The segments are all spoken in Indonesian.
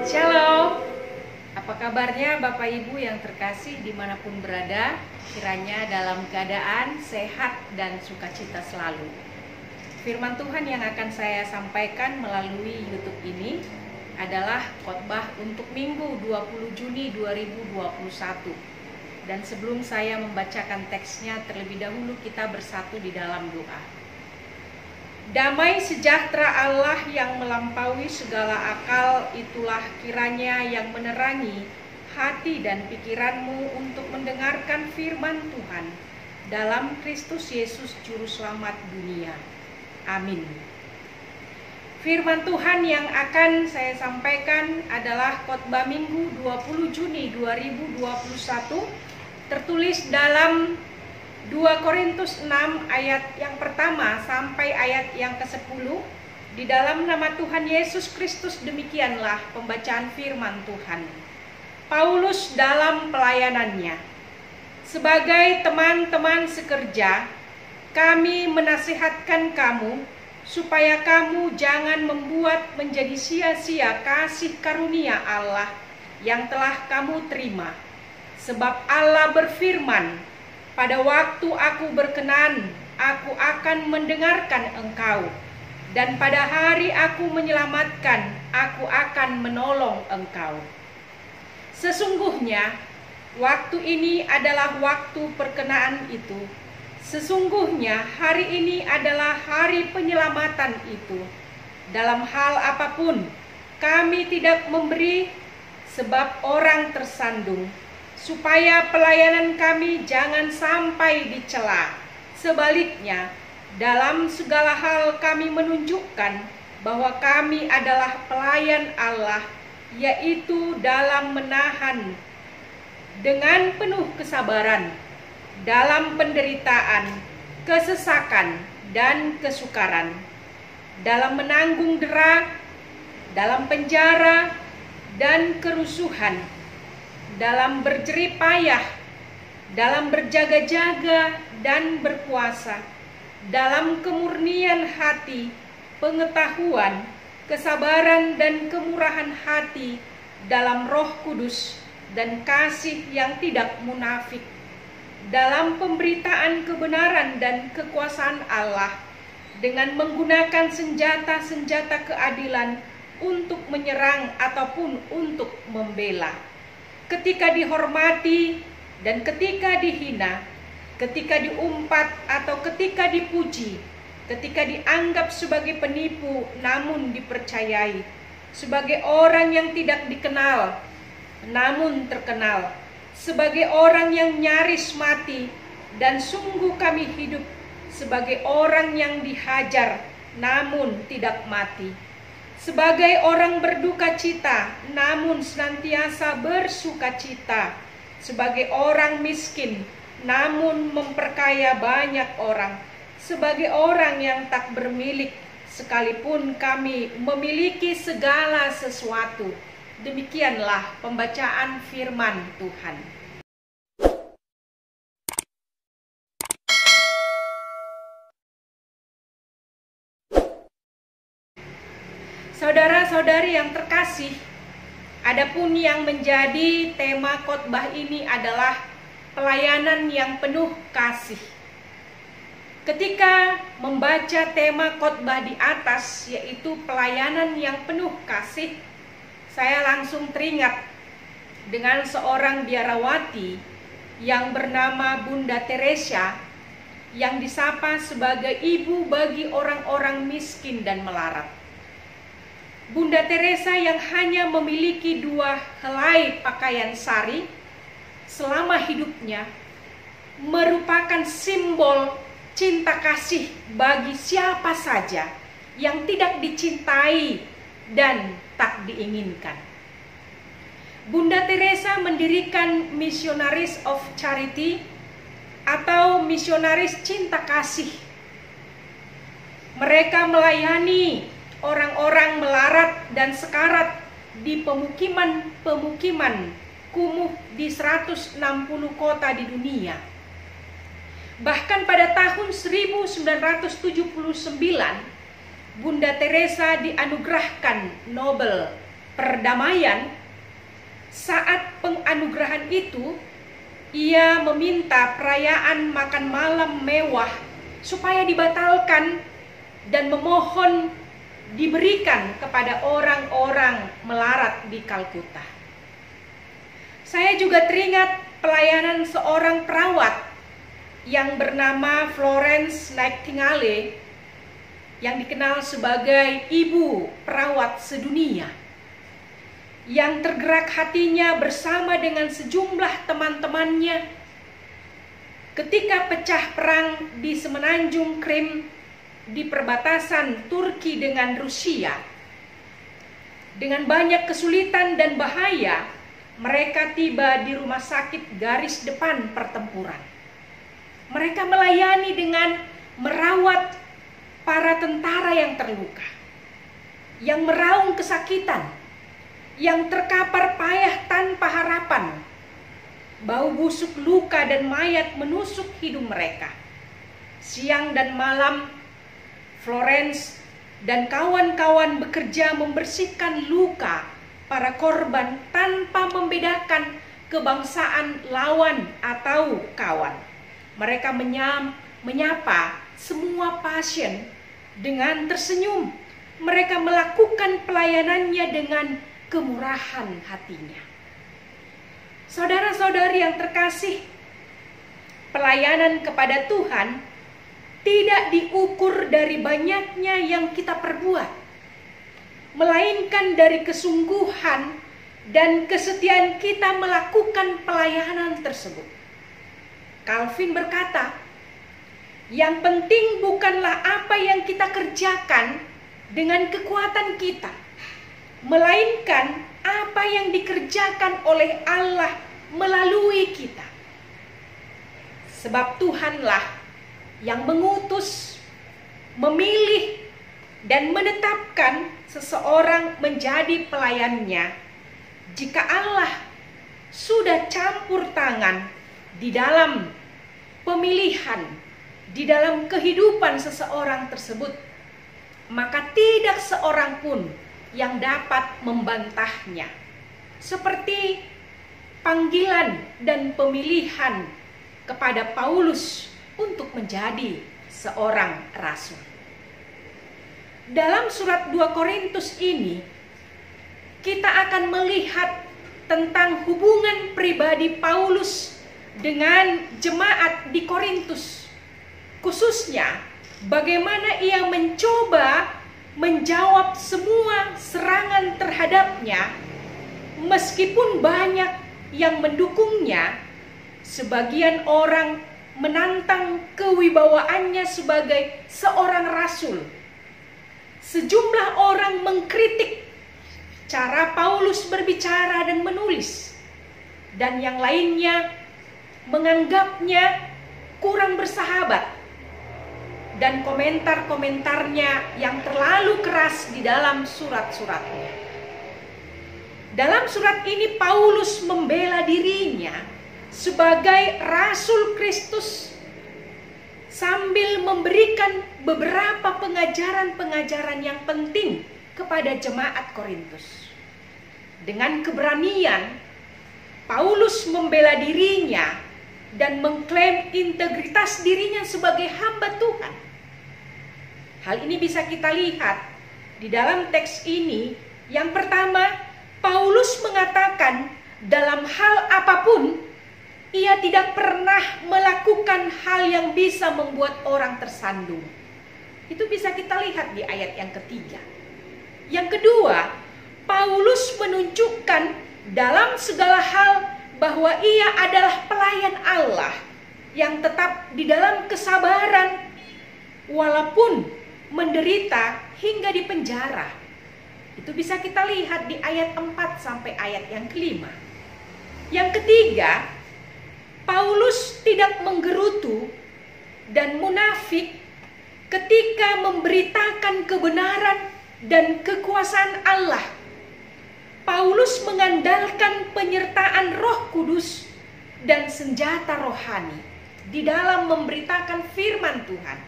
Shalom, apa kabarnya Bapak Ibu yang terkasih dimanapun berada, kiranya dalam keadaan sehat dan sukacita selalu. Firman Tuhan yang akan saya sampaikan melalui YouTube ini adalah khotbah untuk Minggu 20 Juni 2021. Dan sebelum saya membacakan teksnya, terlebih dahulu kita bersatu di dalam doa. Damai sejahtera Allah yang melampaui segala akal, itulah kiranya yang menerangi hati dan pikiranmu untuk mendengarkan firman Tuhan dalam Kristus Yesus Juru Selamat dunia. Amin. Firman Tuhan yang akan saya sampaikan adalah khotbah Minggu 20 Juni 2021, tertulis dalam 2 Korintus 6 ayat yang pertama sampai ayat yang ke-10. Di dalam nama Tuhan Yesus Kristus demikianlah pembacaan firman Tuhan. Paulus dalam pelayanannya. Sebagai teman-teman sekerja, kami menasihatkan kamu supaya kamu jangan membuat menjadi sia-sia kasih karunia Allah yang telah kamu terima. Sebab Allah berfirman, pada waktu aku berkenan, aku akan mendengarkan engkau. Dan pada hari aku menyelamatkan, aku akan menolong engkau. Sesungguhnya, waktu ini adalah waktu perkenaan itu. Sesungguhnya, hari ini adalah hari penyelamatan itu. Dalam hal apapun, kami tidak memberi sebab orang tersandung, supaya pelayanan kami jangan sampai dicela. Sebaliknya, dalam segala hal kami menunjukkan bahwa kami adalah pelayan Allah, yaitu dalam menahan dengan penuh kesabaran, dalam penderitaan, kesesakan, dan kesukaran, dalam menanggung dera, dalam penjara, dan kerusuhan, dalam berjerih payah, dalam berjaga-jaga dan berpuasa, dalam kemurnian hati, pengetahuan, kesabaran dan kemurahan hati, dalam Roh Kudus dan kasih yang tidak munafik, dalam pemberitaan kebenaran dan kekuasaan Allah, dengan menggunakan senjata-senjata keadilan untuk menyerang ataupun untuk membela. Ketika dihormati dan ketika dihina, ketika diumpat atau ketika dipuji, ketika dianggap sebagai penipu namun dipercayai, sebagai orang yang tidak dikenal namun terkenal, sebagai orang yang nyaris mati dan sungguh kami hidup, sebagai orang yang dihajar namun tidak mati, sebagai orang berduka cita namun senantiasa bersuka cita, sebagai orang miskin namun memperkaya banyak orang, sebagai orang yang tak bermilik sekalipun kami memiliki segala sesuatu. Demikianlah pembacaan firman Tuhan. Saudara-saudari yang terkasih, adapun yang menjadi tema khotbah ini adalah pelayanan yang penuh kasih. Ketika membaca tema khotbah di atas, yaitu pelayanan yang penuh kasih, saya langsung teringat dengan seorang biarawati yang bernama Bunda Teresa, yang disapa sebagai ibu bagi orang-orang miskin dan melarat. Bunda Teresa yang hanya memiliki 2 helai pakaian sari selama hidupnya merupakan simbol cinta kasih bagi siapa saja yang tidak dicintai dan tak diinginkan. Bunda Teresa mendirikan Missionaries of Charity atau misionaris cinta kasih. Mereka melayani orang-orang melarat dan sekarat di pemukiman kumuh di 160 kota di dunia. Bahkan pada tahun 1979, Bunda Teresa dianugerahkan Nobel Perdamaian, saat penganugerahan itu ia meminta perayaan makan malam mewah supaya dibatalkan dan memohon diberikan kepada orang-orang melarat di Kalkuta. Saya juga teringat pelayanan seorang perawat yang bernama Florence Nightingale, yang dikenal sebagai ibu perawat sedunia, yang tergerak hatinya bersama dengan sejumlah teman-temannya ketika pecah perang di semenanjung Krim di perbatasan Turki dengan Rusia. Dengan banyak kesulitan dan bahaya, mereka tiba di rumah sakit garis depan pertempuran. Mereka melayani dengan merawat para tentara yang terluka, yang meraung kesakitan, yang terkapar payah tanpa harapan. Bau busuk luka dan mayat menusuk hidung mereka. Siang dan malam, Florence dan kawan-kawan bekerja membersihkan luka para korban tanpa membedakan kebangsaan lawan atau kawan. Mereka menyapa semua pasien dengan tersenyum. Mereka melakukan pelayanannya dengan kemurahan hatinya. Saudara-saudari yang terkasih, pelayanan kepada Tuhan tidak diukur dari banyaknya yang kita perbuat, melainkan dari kesungguhan dan kesetiaan kita melakukan pelayanan tersebut. Calvin berkata, yang penting bukanlah apa yang kita kerjakan dengan kekuatan kita, melainkan apa yang dikerjakan oleh Allah melalui kita. Sebab Tuhanlah yang mengutus, memilih, dan menetapkan seseorang menjadi pelayannya jika Allah sudah campur tangan di dalam pemilihan, di dalam kehidupan seseorang tersebut, maka tidak seorang pun yang dapat membantahnya. Seperti panggilan dan pemilihan kepada Paulus untuk menjadi seorang rasul. Dalam surat 2 Korintus ini, kita akan melihat tentang hubungan pribadi Paulus dengan jemaat di Korintus. Khususnya bagaimana ia mencoba menjawab semua serangan terhadapnya, meskipun banyak yang mendukungnya. Sebagian orang menantang kewibawaannya sebagai seorang rasul. Sejumlah orang mengkritik cara Paulus berbicara dan menulis, dan yang lainnya menganggapnya kurang bersahabat, dan komentar-komentarnya yang terlalu keras di dalam surat-suratnya. Dalam surat ini Paulus membela dirinya sebagai Rasul Kristus sambil memberikan beberapa pengajaran-pengajaran yang penting kepada jemaat Korintus. Dengan keberanian, Paulus membela dirinya dan mengklaim integritas dirinya sebagai hamba Tuhan. Hal ini bisa kita lihat di dalam teks ini. Yang pertama, Paulus mengatakan dalam hal apapun, ia tidak pernah melakukan hal yang bisa membuat orang tersandung. Itu bisa kita lihat di ayat yang ketiga. Yang kedua, Paulus menunjukkan dalam segala hal bahwa ia adalah pelayan Allah yang tetap di dalam kesabaran walaupun menderita hingga di penjara. Itu bisa kita lihat di ayat 4 sampai ayat yang kelima. Yang ketiga, Paulus tidak menggerutu dan munafik ketika memberitakan kebenaran dan kekuasaan Allah. Paulus mengandalkan penyertaan Roh Kudus dan senjata rohani di dalam memberitakan firman Tuhan.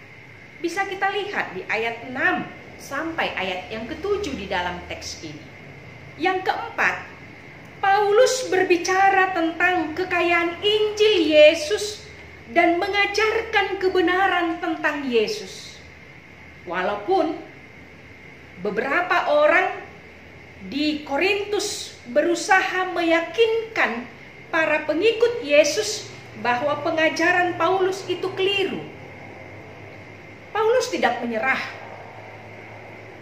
Bisa kita lihat di ayat 6 sampai ayat yang ke-7 di dalam teks ini. Yang keempat, Paulus berbicara tentang kekayaan Injil Yesus dan mengajarkan kebenaran tentang Yesus. Walaupun beberapa orang di Korintus berusaha meyakinkan para pengikut Yesus bahwa pengajaran Paulus itu keliru, Paulus tidak menyerah.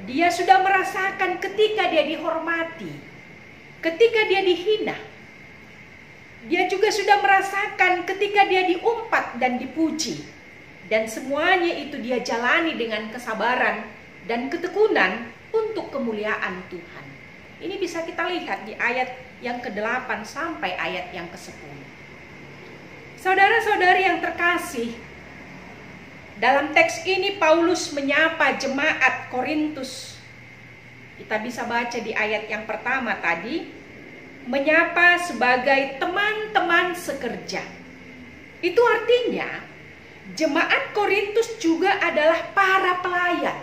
Dia sudah merasakan ketika dia dihormati, ketika dia dihina. Dia juga sudah merasakan ketika dia diumpat dan dipuji. Dan semuanya itu dia jalani dengan kesabaran dan ketekunan untuk kemuliaan Tuhan. Ini bisa kita lihat di ayat yang ke-8 sampai ayat yang ke-10. Saudara-saudari yang terkasih, dalam teks ini Paulus menyapa jemaat Korintus. Kita bisa baca di ayat yang pertama tadi, menyapa sebagai teman-teman sekerja. Itu artinya jemaat Korintus juga adalah para pelayan.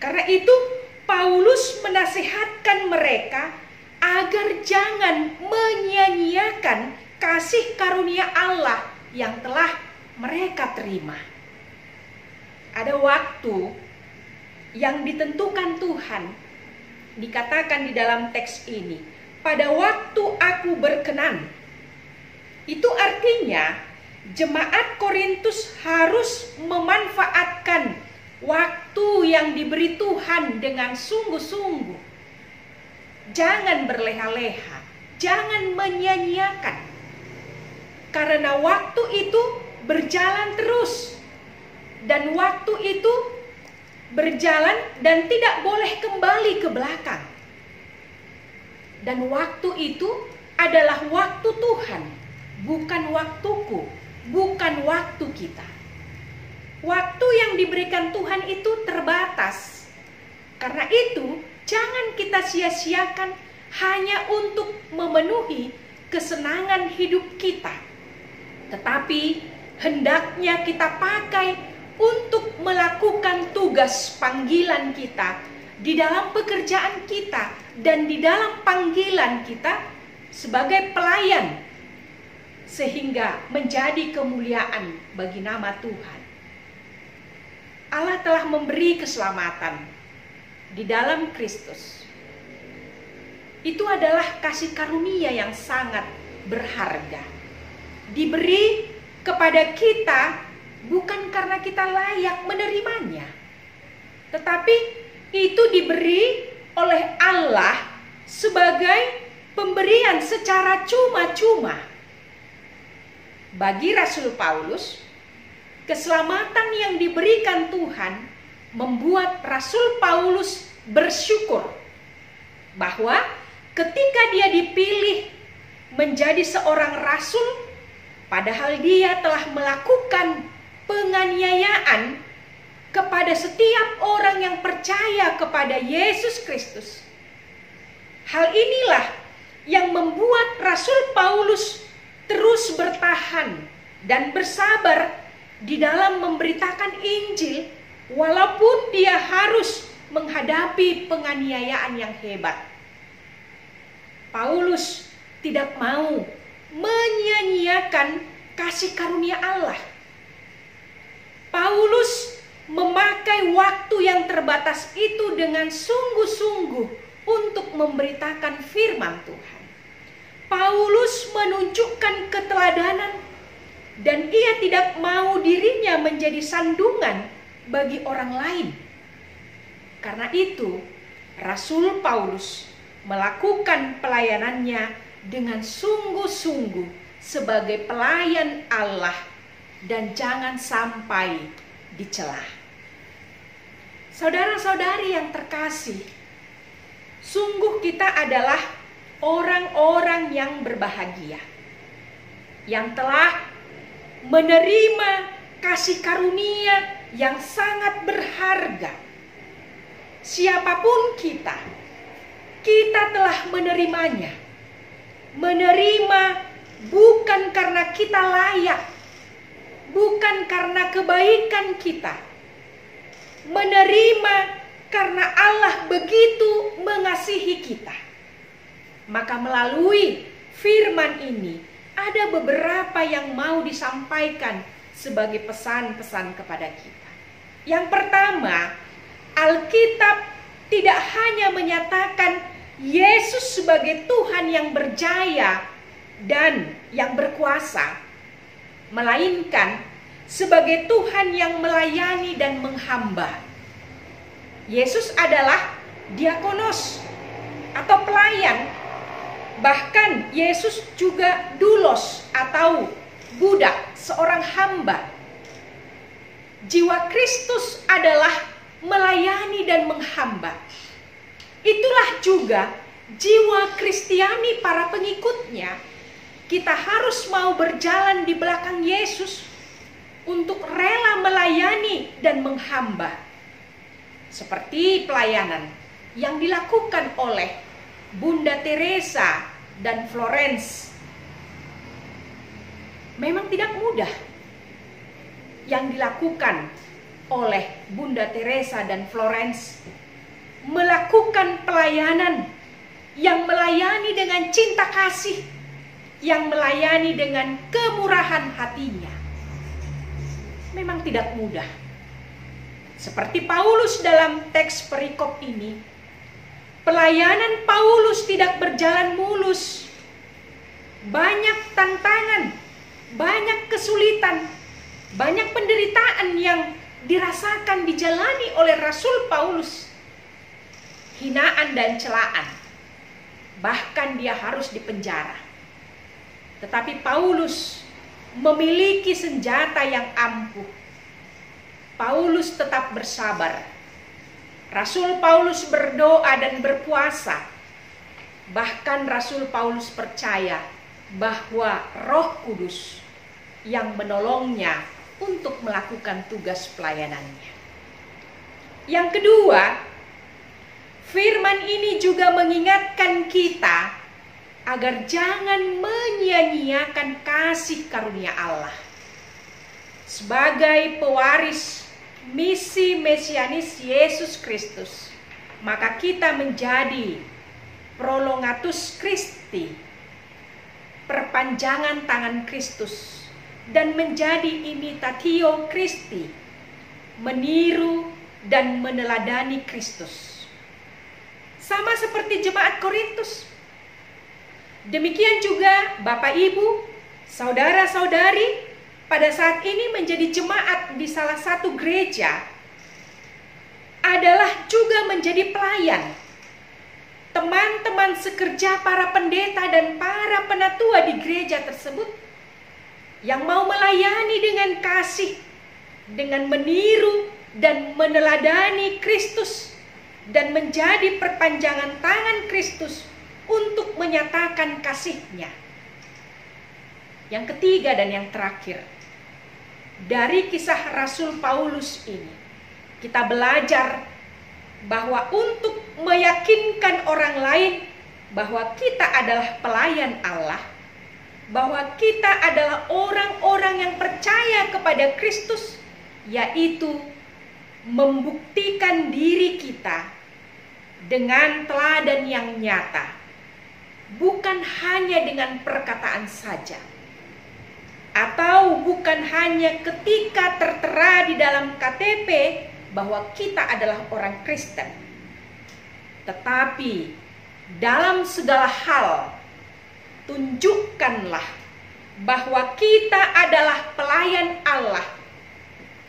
Karena itu Paulus menasihatkan mereka agar jangan menyia-nyiakan kasih karunia Allah yang telah mereka terima. Ada waktu yang ditentukan Tuhan, dikatakan di dalam teks ini, pada waktu aku berkenan. Itu artinya jemaat Korintus harus memanfaatkan waktu yang diberi Tuhan dengan sungguh-sungguh. Jangan berleha-leha, jangan menyia-nyiakan. Karena waktu itu berjalan terus. Dan waktu itu berjalan dan tidak boleh kembali ke belakang. Dan waktu itu adalah waktu Tuhan, bukan waktuku, bukan waktu kita. Waktu yang diberikan Tuhan itu terbatas. Karena itu, jangan kita sia-siakan hanya untuk memenuhi kesenangan hidup kita. Tetapi hendaknya kita pakai untuk melakukan tugas panggilan kita di dalam pekerjaan kita dan di dalam panggilan kita sebagai pelayan, sehingga menjadi kemuliaan bagi nama Tuhan. Allah telah memberi keselamatan di dalam Kristus. Itu adalah kasih karunia yang sangat berharga. Diberi kepada kita bukan karena kita layak menerimanya, tetapi itu diberi oleh Allah sebagai pemberian secara cuma-cuma. Bagi Rasul Paulus, keselamatan yang diberikan Tuhan membuat Rasul Paulus bersyukur bahwa ketika dia dipilih menjadi seorang rasul, padahal dia telah melakukan penganiayaan kepada setiap orang yang percaya kepada Yesus Kristus. Hal inilah yang membuat Rasul Paulus terus bertahan dan bersabar di dalam memberitakan Injil, walaupun dia harus menghadapi penganiayaan yang hebat. Paulus tidak mau menyia-nyiakan kasih karunia Allah. Paulus memakai waktu yang terbatas itu dengan sungguh-sungguh untuk memberitakan firman Tuhan. Paulus menunjukkan keteladanan dan ia tidak mau dirinya menjadi sandungan bagi orang lain. Karena itu, Rasul Paulus melakukan pelayanannya dengan sungguh-sungguh sebagai pelayan Allah dan jangan sampai dicela. Saudara-saudari yang terkasih, sungguh kita adalah orang-orang yang berbahagia, yang telah menerima kasih karunia yang sangat berharga. Siapapun kita telah menerimanya. Menerima bukan karena kita layak, bukan karena kebaikan kita, menerima karena Allah begitu mengasihi kita. Maka melalui firman ini ada beberapa yang mau disampaikan sebagai pesan-pesan kepada kita. Yang pertama, Alkitab tidak hanya menyatakan Yesus sebagai Tuhan yang berjaya dan yang berkuasa, melainkan sebagai Tuhan yang melayani dan menghamba. Yesus adalah diakonos atau pelayan. Bahkan Yesus juga doulos atau budak, seorang hamba. Jiwa Kristus adalah melayani dan menghamba. Itulah juga jiwa Kristiani para pengikutnya. Kita harus mau berjalan di belakang Yesus untuk rela melayani dan menghamba. Seperti pelayanan yang dilakukan oleh Bunda Teresa dan Florence. Memang tidak mudah yang dilakukan oleh Bunda Teresa dan Florence, melakukan pelayanan yang melayani dengan cinta kasih, yang melayani dengan kemurahan hatinya. Memang tidak mudah. Seperti Paulus dalam teks perikop ini, pelayanan Paulus tidak berjalan mulus. Banyak tantangan, banyak kesulitan, banyak penderitaan yang dirasakan dijalani oleh Rasul Paulus. Hinaan dan celaan. Bahkan dia harus dipenjara. Tetapi Paulus memiliki senjata yang ampuh. Paulus tetap bersabar. Rasul Paulus berdoa dan berpuasa. Bahkan Rasul Paulus percaya bahwa Roh Kudus yang menolongnya untuk melakukan tugas pelayanannya. Yang kedua, firman ini juga mengingatkan kita agar jangan menyia-nyiakan kasih karunia Allah. Sebagai pewaris misi mesianis Yesus Kristus, maka kita menjadi prolongatus Christi, perpanjangan tangan Kristus, dan menjadi imitatio Christi, meniru dan meneladani Kristus. Sama seperti jemaat Korintus. Demikian juga Bapak Ibu, saudara-saudari, pada saat ini menjadi jemaat di salah satu gereja adalah juga menjadi pelayan. Teman-teman sekerja para pendeta dan para penatua di gereja tersebut yang mau melayani dengan kasih, dengan meniru dan meneladani Kristus, dan menjadi perpanjangan tangan Kristus untuk menyatakan kasih-Nya. Yang ketiga dan yang terakhir, dari kisah Rasul Paulus ini, kita belajar bahwa untuk meyakinkan orang lain bahwa kita adalah pelayan Allah, bahwa kita adalah orang-orang yang percaya kepada Kristus, yaitu membuktikan diri kita dengan teladan yang nyata, bukan hanya dengan perkataan saja, atau bukan hanya ketika tertera di dalam KTP bahwa kita adalah orang Kristen, tetapi dalam segala hal tunjukkanlah bahwa kita adalah pelayan Allah.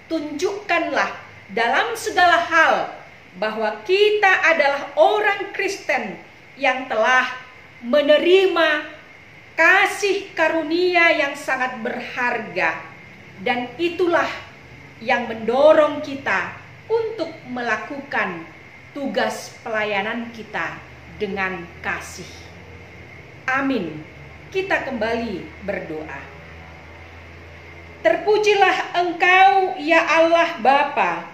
Tunjukkanlah dalam segala hal bahwa kita adalah orang Kristen yang telah menerima kasih karunia yang sangat berharga, dan itulah yang mendorong kita untuk melakukan tugas pelayanan kita dengan kasih. Amin. Kita kembali berdoa. Terpujilah Engkau ya Allah Bapa,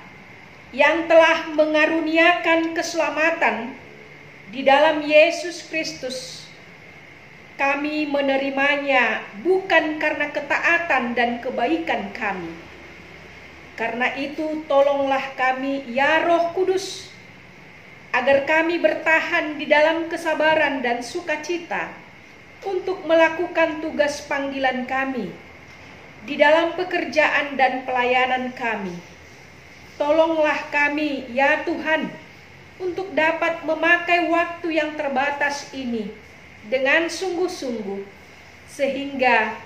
yang telah mengaruniakan keselamatan di dalam Yesus Kristus. Kami menerimanya bukan karena ketaatan dan kebaikan kami, Karena itu tolonglah kami ya Roh Kudus, agar kami bertahan di dalam kesabaran dan sukacita untuk melakukan tugas panggilan kami di dalam pekerjaan dan pelayanan kami. Tolonglah kami ya Tuhan untuk dapat memakai waktu yang terbatas ini dengan sungguh-sungguh, sehingga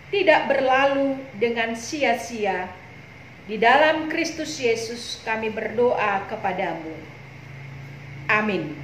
tidak berlalu dengan sia-sia. Di dalam Kristus Yesus kami berdoa kepadamu. Amin.